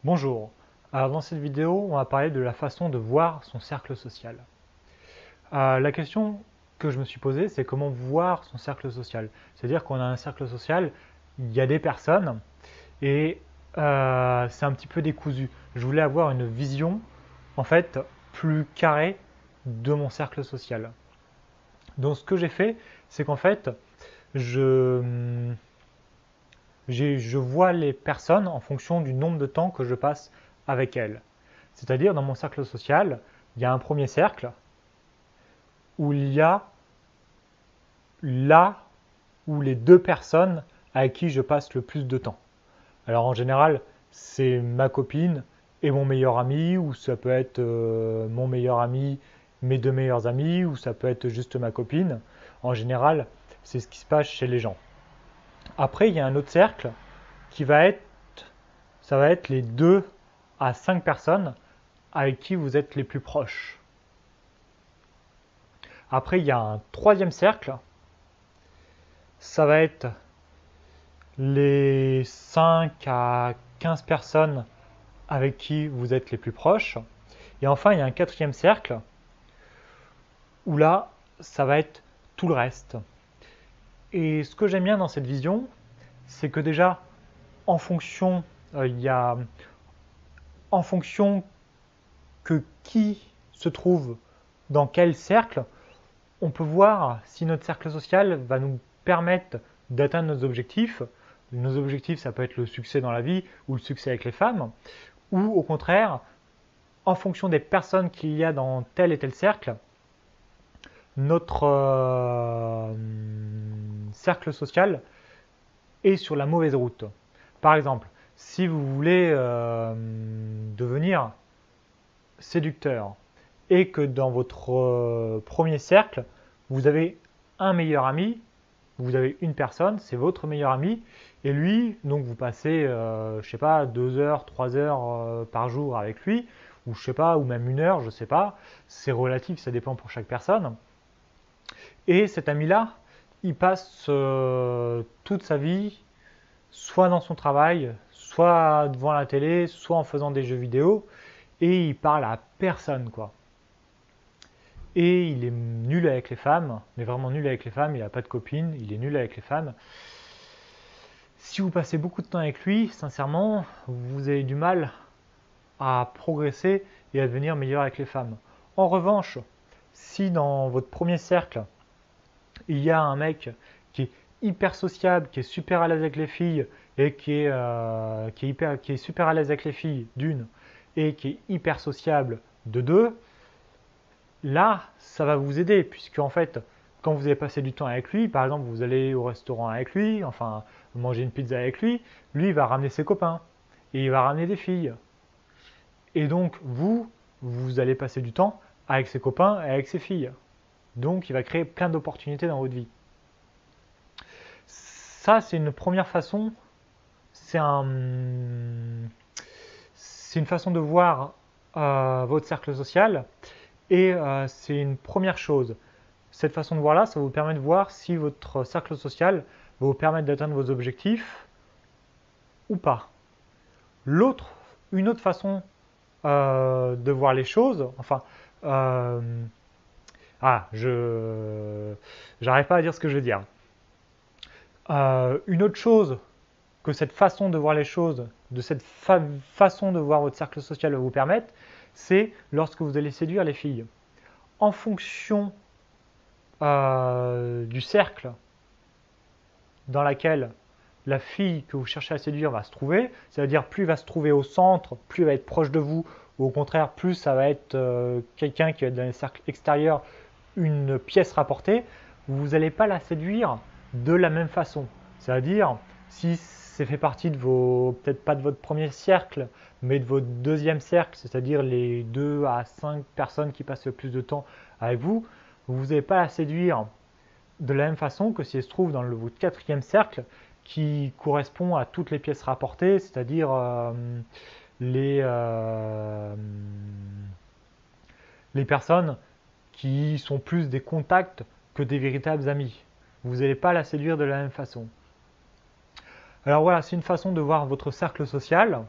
Bonjour, alors dans cette vidéo, on va parler de la façon de voir son cercle social. La question que je me suis posée, c'est comment voir son cercle social. C'est-à-dire qu'on a un cercle social, il y a des personnes, et c'est un petit peu décousu. Je voulais avoir une vision, en fait, plus carrée de mon cercle social. Donc ce que j'ai fait, c'est qu'en fait, je, je vois les personnes en fonction du nombre de temps que je passe avec elles. C'est-à-dire, dans mon cercle social, il y a un premier cercle où il y a là où les deux personnes avec qui je passe le plus de temps. Alors en général, c'est ma copine et mon meilleur ami, ou ça peut être mon meilleur ami, mes deux meilleurs amis, ou ça peut être juste ma copine. En général, c'est ce qui se passe chez les gens. Après, il y a un autre cercle qui va être, ça va être les 2 à 5 personnes avec qui vous êtes les plus proches. Après, il y a un troisième cercle, ça va être les 5 à 15 personnes avec qui vous êtes les plus proches. Et enfin, il y a un quatrième cercle où là, ça va être tout le reste. Et ce que j'aime bien dans cette vision, c'est que déjà, en fonction, il y a, en fonction que qui se trouve dans quel cercle, on peut voir si notre cercle social va nous permettre d'atteindre nos objectifs. Nos objectifs, ça peut être le succès dans la vie ou le succès avec les femmes, ou au contraire, en fonction des personnes qu'il y a dans tel et tel cercle, notre cercle social est sur la mauvaise route. Par exemple, si vous voulez devenir séducteur et que dans votre premier cercle, vous avez un meilleur ami, vous avez une personne, c'est votre meilleur ami, et lui, donc vous passez, je sais pas, 2 heures, 3 heures par jour avec lui, ou je sais pas, ou même 1 heure, je sais pas, c'est relatif, ça dépend pour chaque personne. Et cet ami-là, il passe toute sa vie, soit dans son travail, soit devant la télé, soit en faisant des jeux vidéo, et il parle à personne, quoi. Et il est nul avec les femmes, mais vraiment nul avec les femmes, il n'a pas de copine, il est nul avec les femmes. Si vous passez beaucoup de temps avec lui, sincèrement, vous avez du mal à progresser et à devenir meilleur avec les femmes. En revanche, si dans votre premier cercle, il y a un mec qui est hyper sociable, qui est super à l'aise avec les filles, et qui est super à l'aise avec les filles, d'une, et qui est hyper sociable, de deux, là, ça va vous aider, puisque en fait, quand vous avez passé du temps avec lui, par exemple, vous allez au restaurant avec lui, enfin, manger une pizza avec lui, lui, il va ramener ses copains, et il va ramener des filles. Et donc, vous allez passer du temps avec ses copains et avec ses filles. Donc, il va créer plein d'opportunités dans votre vie. Ça, c'est une première façon, c'est une façon de voir votre cercle social, et c'est une première chose. Cette façon de voir-là, ça va vous permet de voir si votre cercle social va vous permettre d'atteindre vos objectifs ou pas. Une autre façon de voir les choses, enfin, j'arrive pas à dire ce que je veux dire. Une autre chose que cette façon de voir les choses, de cette façon de voir votre cercle social va vous permettre, c'est lorsque vous allez séduire les filles. En fonction du cercle dans lequel la fille que vous cherchez à séduire va se trouver, c'est-à-dire plus elle va se trouver au centre, plus elle va être proche de vous, ou au contraire, plus ça va être quelqu'un qui va être dans les cercles extérieurs, une pièce rapportée, vous n'allez pas la séduire de la même façon. C'est-à-dire, si c'est fait partie de vos, peut-être pas de votre premier cercle, mais de votre deuxième cercle, c'est-à-dire les 2 à 5 personnes qui passent le plus de temps avec vous, vous n'allez pas la séduire de la même façon que si elle se trouve dans votre quatrième cercle qui correspond à toutes les pièces rapportées, c'est-à-dire les, euh, les personnes qui sont plus des contacts que des véritables amis. Vous n'allez pas la séduire de la même façon. Alors voilà, c'est une façon de voir votre cercle social.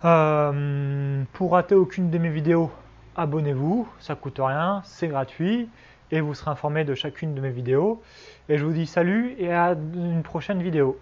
Pour rater aucune de mes vidéos, abonnez-vous, ça coûte rien, c'est gratuit et vous serez informé de chacune de mes vidéos. Et je vous dis salut et à une prochaine vidéo.